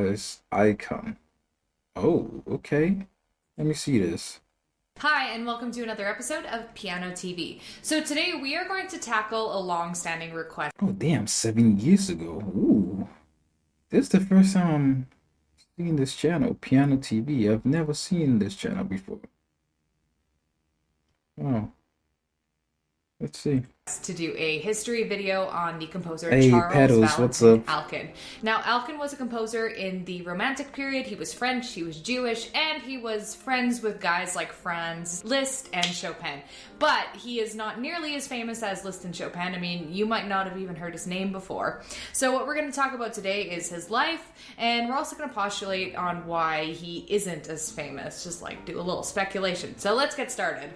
It's Icon. Oh, okay. Let me see this. Hi, and welcome to another episode of Piano TV. So today we are going to tackle a long-standing request. Oh, damn, 7 years ago. Ooh, this is the first time I'm seeing this channel, Piano TV. I've never seen this channel before. Wow, let's see. To do a history video on the composer Hey, Charles Pedals, what's up? Valentin Alkan. Now, Alkan was a composer in the Romantic period. He was French, he was Jewish, and he was friends with guys like Franz Liszt and Chopin. But he is not nearly as famous as Liszt and Chopin. I mean, you might not have even heard his name before. So what we're going to talk about today is his life, and we're also going to postulate on why he isn't as famous, just like do a little speculation. So let's get started.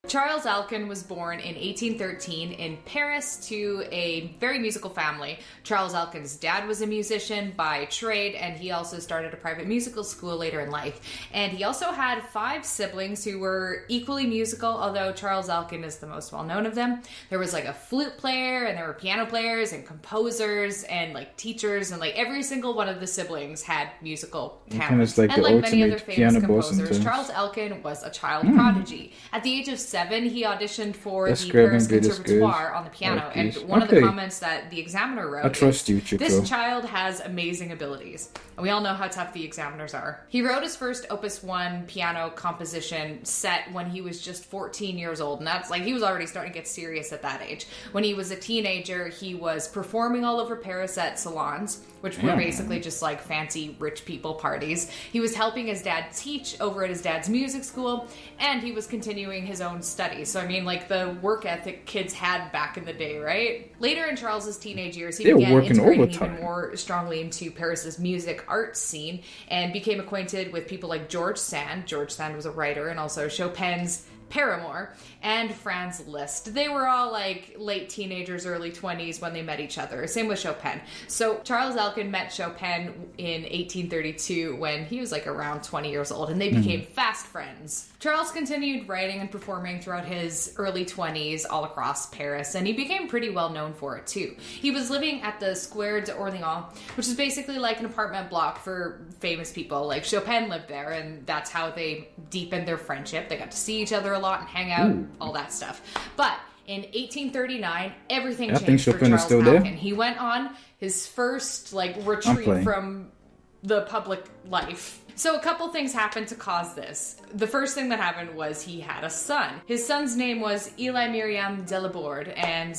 Charles Alkan was born in 1813 in Paris to a very musical family. Charles Alkan's dad was a musician by trade, and he also started a private musical school later in life. And he also had 5 siblings who were equally musical, although Charles Alkan is the most well-known of them. There was like a flute player, and there were piano players, and composers, and like teachers, and like every single one of the siblings had musical talent. Like and the like many other ultimate famous piano boss composers, sometimes. Charles Alkan was a child prodigy. At the age of 7, he auditioned for That's the good, Paris good, that's good. Conservatoire on the piano, Like and this. one of the Okay. comments that the examiner wrote I trust is, you, Chico. "This child has amazing abilities." And we all know how tough the examiners are. He wrote his first Opus 1 piano composition set when he was just 14 years old, and that's like, he was already starting to get serious at that age. When he was a teenager, he was performing all over Paris at salons, which were basically just like fancy rich people parties. He was helping his dad teach over at his dad's music school, and he was continuing his own studies. So I mean, like, the work ethic kids had back in the day, right? Later in Charles's teenage years, he They were began working integrating overtime. even more strongly into Paris's music art scene and became acquainted with people like George Sand. George Sand was a writer, and also Chopin's paramour, and Franz Liszt. They were all like late teenagers, early 20s when they met each other. Same with Chopin. So Charles Alkan met Chopin in 1832 when he was like around 20 years old, and they became fast friends. Charles continued writing and performing throughout his early 20s all across Paris, and he became pretty well known for it too. He was living at the Square d'Orléans, which is basically like an apartment block for famous people. Like Chopin lived there, and that's how they deepened their friendship. They got to see each other a lot and hang out, all that stuff. But in 1839, everything I think changed for Chopin is Charles still there. Alkan. He went on his first like retreat playing. from the public life. So a couple things happened to cause this. The first thing that happened was he had a son. His son's name was Eli Miriam Delaborde, and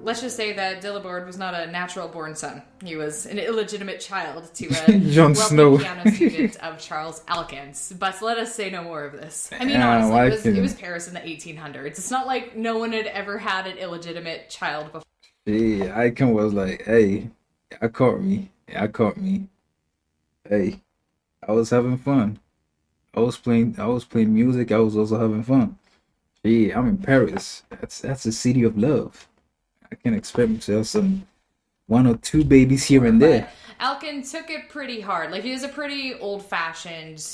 let's just say that Delaborde was not a natural born son. He was an illegitimate child to a Jon wealthy Snow. piano student of Charles Alkan's. But let us say no more of this. I mean, Yeah, honestly, why it was couldn't- Paris in the 1800s. It's not like no one had ever had an illegitimate child before. Yeah, Icon was like, hey, I caught me. I caught me. Hey, I was having fun. I was playing music. I was also having fun. Yeah, I'm in Paris. That's a city of love. I can expect me to have some 1 or 2 babies here and there. But Alkan took it pretty hard. Like, he was a pretty old-fashioned,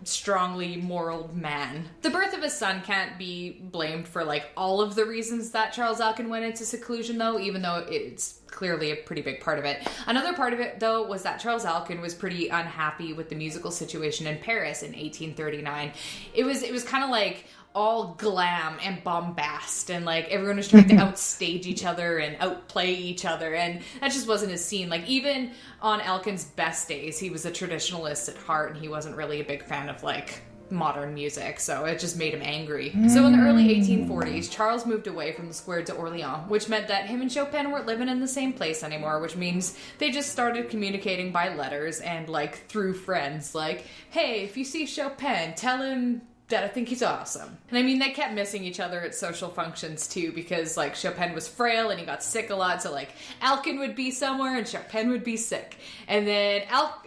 strongly moral man. The birth of his son can't be blamed for like all of the reasons that Charles Alkan went into seclusion, though, even though it's clearly a pretty big part of it. Another part of it, though, was that Charles Alkan was pretty unhappy with the musical situation in Paris in 1839. It was kind of like all glam and bombast, and like everyone was trying to outstage each other and outplay each other, and that just wasn't his scene. Like, even on Alkan's best days, he was a traditionalist at heart, and he wasn't really a big fan of like modern music, so it just made him angry. So in the early 1840s, Charles moved away from the Square d'Orléans, which meant that him and Chopin weren't living in the same place anymore, which means they just started communicating by letters and like through friends, like, hey, if you see Chopin, tell him that I think he's awesome. And I mean, they kept missing each other at social functions too, because like Chopin was frail and he got sick a lot, so like Alkan would be somewhere and Chopin would be sick. And then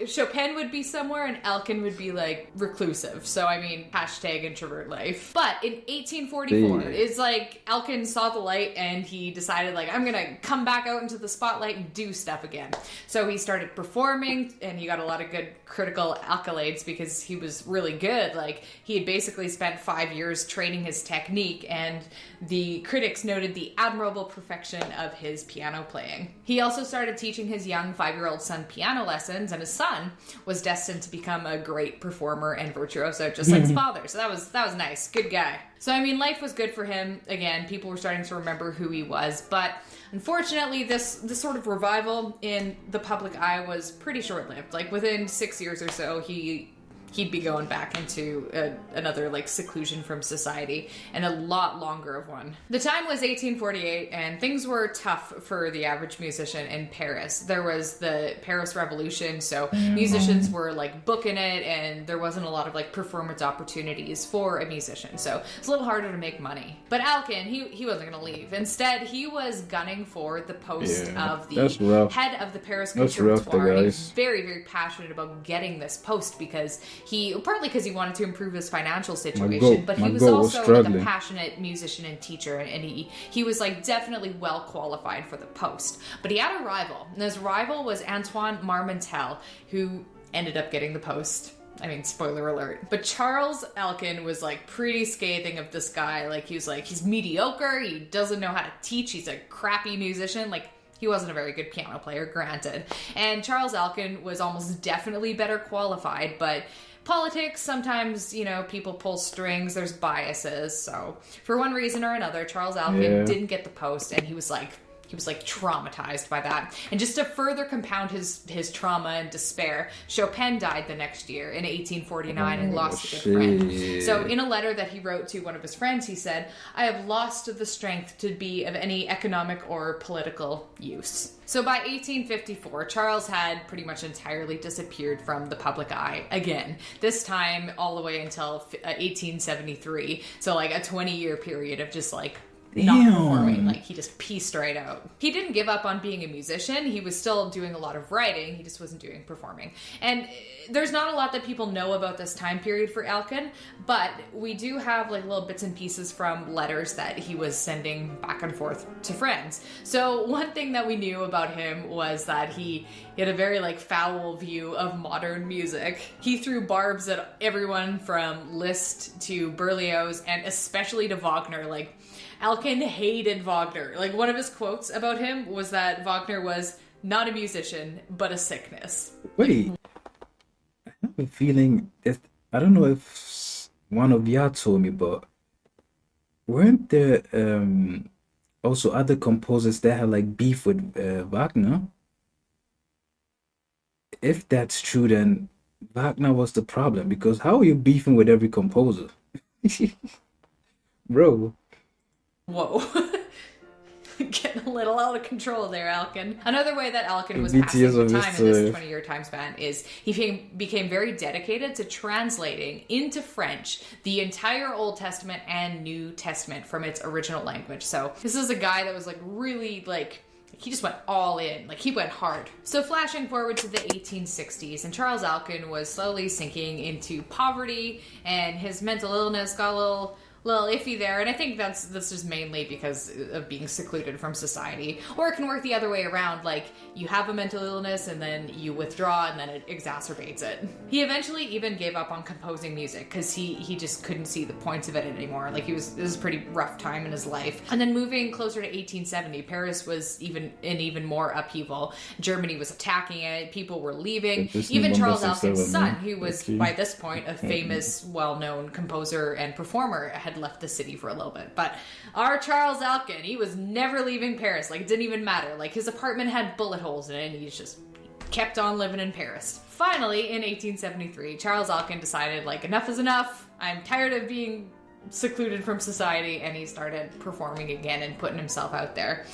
Chopin would be somewhere and Alkan would be like reclusive. So I mean, hashtag introvert life. But in 1844, it's like Alkan saw the light and he decided like, I'm gonna come back out into the spotlight and do stuff again. So he started performing, and he got a lot of good critical accolades because he was really good. Like, he had basically basically spent 5 years training his technique, and the critics noted the admirable perfection of his piano playing. He also started teaching his young 5-year-old son piano lessons, and his son was destined to become a great performer and virtuoso, just like his father. So that was nice. Good guy. So, I mean, life was good for him. Again, people were starting to remember who he was, but unfortunately, this sort of revival in the public eye was pretty short-lived. Like, within 6 years or so, he'd be going back into another like seclusion from society, and a lot longer of one. The time was 1848, and things were tough for the average musician in Paris. There was the Paris Revolution, so musicians were like booking it, and there wasn't a lot of like performance opportunities for a musician, so it's a little harder to make money. But Alkan, he wasn't going to leave. Instead, he was gunning for the post of the head of the Paris Conservatoire. He was very, very passionate about getting this post because partly because he wanted to improve his financial situation, but he was also like a passionate musician and teacher, and he was like definitely well qualified for the post. But he had a rival, and his rival was Antoine Marmontel, who ended up getting the post. I mean, spoiler alert. But Charles Alkan was like pretty scathing of this guy. Like, he was like, he's mediocre, he doesn't know how to teach, he's a crappy musician. Like, he wasn't a very good piano player, granted. And Charles Alkan was almost definitely better qualified, but politics, sometimes, you know, people pull strings, there's biases. So for one reason or another, Charles Alkan didn't get the post, and he was like traumatized by that. And just to further compound his trauma and despair, Chopin died the next year in 1849 and lost a good friend. So in a letter that he wrote to one of his friends, he said, "I have lost the strength to be of any economic or political use." So by 1854, Charles had pretty much entirely disappeared from the public eye again, this time all the way until 1873. So like a 20-year period of just like not performing. Like, he just pieced right out. He didn't give up on being a musician. He was still doing a lot of writing. He just wasn't doing performing. And there's not a lot that people know about this time period for Alkan, but we do have like little bits and pieces from letters that he was sending back and forth to friends. So one thing that we knew about him was that he had a very like foul view of modern music. He threw barbs at everyone from Liszt to Berlioz, and especially to Wagner. Like, Alkan hated Wagner. Like, one of his quotes about him was that Wagner was not a musician, but a sickness. Wait, I have a feeling that, I don't know if one of y'all told me, but weren't there also other composers that had like beef with Wagner? If that's true, then Wagner was the problem, because how are you beefing with every composer? Bro. Whoa. Getting a little out of control there, Alkan. Another way that Alkan was passing the time in this 20-year time span is he became very dedicated to translating into French the entire Old Testament and New Testament from its original language. So this is a guy that was like really like, he just went all in. Like, he went hard. So flashing forward to the 1860s, and Charles Alkan was slowly sinking into poverty, and his mental illness got a little iffy there, and I think that's just mainly because of being secluded from society. Or it can work the other way around, like, you have a mental illness and then you withdraw and then it exacerbates it. He eventually even gave up on composing music because he just couldn't see the points of it anymore. Like, this was a pretty rough time in his life. And then moving closer to 1870, Paris was even more upheaval. Germany was attacking it, people were leaving. Even Charles Alkan's son, who was by this point a famous, well-known composer and performer, had left the city for a little bit. But our Charles Alkan, he was never leaving Paris. Like, it didn't even matter. Like, his apartment had bullet holes in it, and he just kept on living in Paris. Finally, in 1873, Charles Alkan decided, like, enough is enough. I'm tired of being secluded from society, and he started performing again and putting himself out there.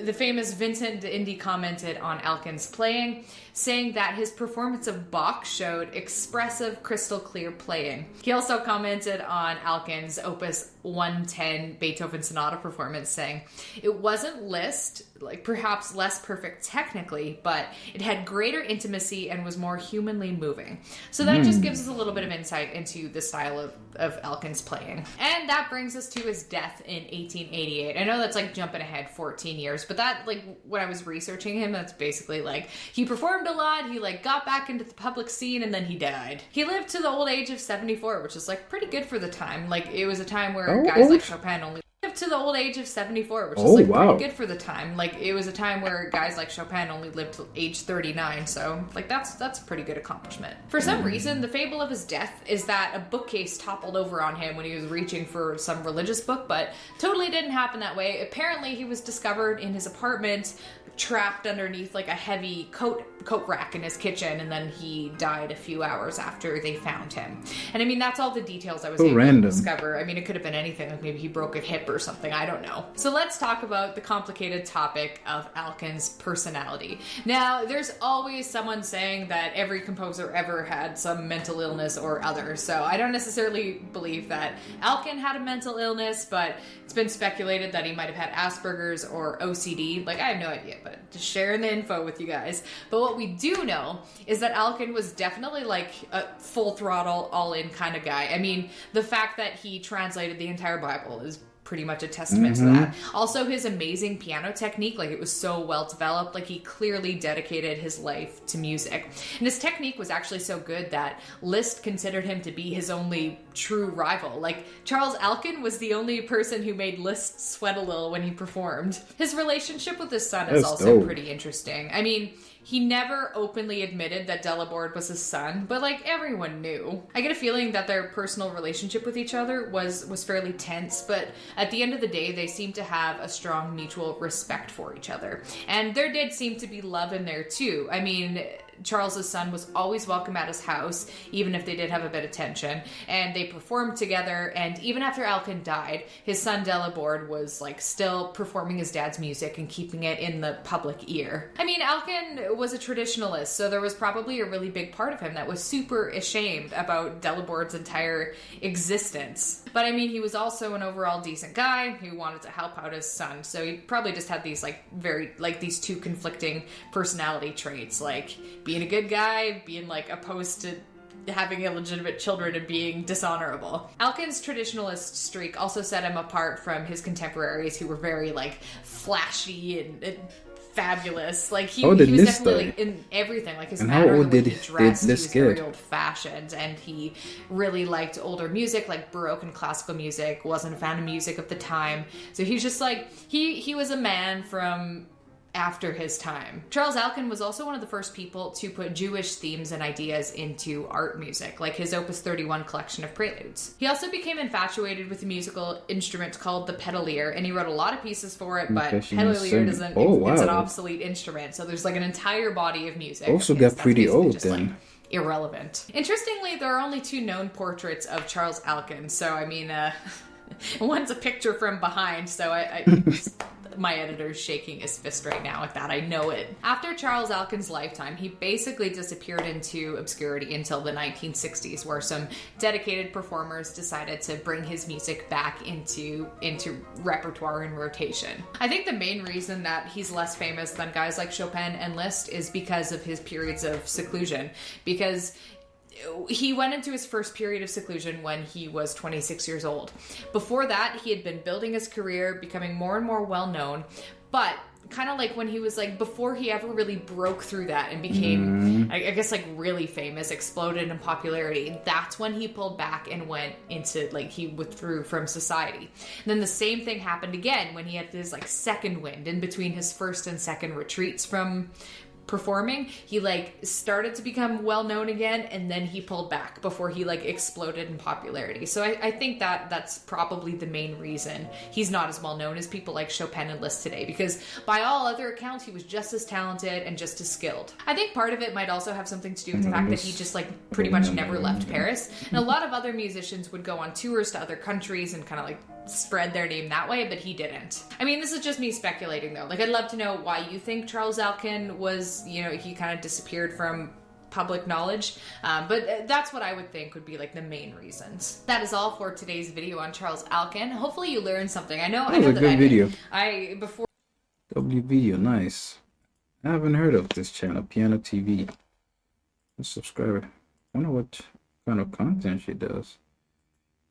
The famous Vincent d'Indy commented on Alkan's playing, saying that his performance of Bach showed expressive, crystal clear playing. He also commented on Alkan's Opus 110 Beethoven Sonata performance, saying, "It wasn't Liszt, like perhaps less perfect technically, but it had greater intimacy and was more humanly moving. So that just gives us a little bit of insight into the style of Alkan's playing. And that brings us to his death in 1888. I know that's like jumping ahead 14 years, but that, like, when I was researching him, that's basically like he performed a lot, he like got back into the public scene, and then he died. He lived to the old age of 74, which is like pretty good for the time. Like, it was a time where guys like Chopin only lived to the old age of 74, which is like pretty good for the time. Like, it was a time where guys like Chopin only lived to age 39, so like that's a pretty good accomplishment. For some reason, the fable of his death is that a bookcase toppled over on him when he was reaching for some religious book, but totally didn't happen that way. Apparently, he was discovered in his apartment, trapped underneath like a heavy coat rack in his kitchen, and then he died a few hours after they found him. And I mean, that's all the details I was able to discover. I mean, it could have been anything, like maybe he broke a hip or something, I don't know. So let's talk about the complicated topic of Alkan's personality. Now, there's always someone saying that every composer ever had some mental illness or other, so I don't necessarily believe that Alkan had a mental illness, but it's been speculated that he might have had Asperger's or OCD. Like, I have no idea, but just sharing the info with you guys. But what we do know is that Alkan was definitely like a full throttle, all-in kind of guy. I mean, the fact that he translated the entire Bible is pretty much a testament to that. Also, his amazing piano technique, like, it was so well developed. Like, he clearly dedicated his life to music. And his technique was actually so good that Liszt considered him to be his only true rival. Like, Charles Alkan was the only person who made Liszt sweat a little when he performed. His relationship with his son is also pretty interesting. I mean, he never openly admitted that Delaborde was his son, but like, everyone knew. I get a feeling that their personal relationship with each other was fairly tense, but at the end of the day, they seemed to have a strong mutual respect for each other. And there did seem to be love in there too. I mean, Charles's son was always welcome at his house, even if they did have a bit of tension, and they performed together. And even after Alkan died, his son Delaborde was like still performing his dad's music and keeping it in the public ear. I mean, Alkan was a traditionalist, so there was probably a really big part of him that was super ashamed about Delaborde's entire existence. But I mean, he was also an overall decent guy who wanted to help out his son, so he probably just had these these two conflicting personality traits, like being a good guy, being like opposed to having illegitimate children, and being dishonorable. Alkan's traditionalist streak also set him apart from his contemporaries, who were very like flashy and fabulous. Like, he was definitely like, in everything. Like, his manner, the way he dressed, he was very old-fashioned, and he really liked older music, like Baroque and classical music. Wasn't a fan of music of the time, so he's just like he was a man from after his time. Charles Alkan was also one of the first people to put Jewish themes and ideas into art music, like his Opus 31 collection of preludes. He also became infatuated with a musical instrument called the pedalier, and he wrote a lot of pieces for it, but pedalier doesn't, it's an obsolete instrument, so there's like an entire body of music. Also got pretty old just, then. Like, irrelevant. Interestingly, there are only 2 known portraits of Charles Alkan, so I mean, one's a picture from behind, so I my editor's shaking his fist right now at that. I know it. After Charles Alkan's lifetime, he basically disappeared into obscurity until the 1960s, where some dedicated performers decided to bring his music back into repertoire and rotation. I think the main reason that he's less famous than guys like Chopin and Liszt is because of his periods of seclusion, because he went into his first period of seclusion when he was 26 years old. Before that, he had been building his career, becoming more and more well-known, but kind of like when he was like, before he ever really broke through that and became, I guess, like really famous, exploded in popularity, that's when he pulled back and went into, like, he withdrew from society. And then the same thing happened again when he had his like second wind in between his first and second retreats from performing. He like started to become well known again, and then he pulled back before he like exploded in popularity. So I think that that's probably the main reason he's not as well known as people like Chopin and Liszt today, because by all other accounts he was just as talented and just as skilled. I think part of it might also have something to do with the fact that he just like pretty much never left Paris, and a lot of other musicians would go on tours to other countries and kind of like spread their name that way, but he didn't. I mean, this is just me speculating though. Like, I'd love to know why you think Charles Alkan was, you know, he kind of disappeared from public knowledge, but that's what I would think would be like the main reasons. That is all for today's video on Charles Alkan. Hopefully you learned something. I know that I did. Video. W Video, nice. I haven't heard of this channel, Piano TV. Let's subscribe. I wonder what kind of content she does.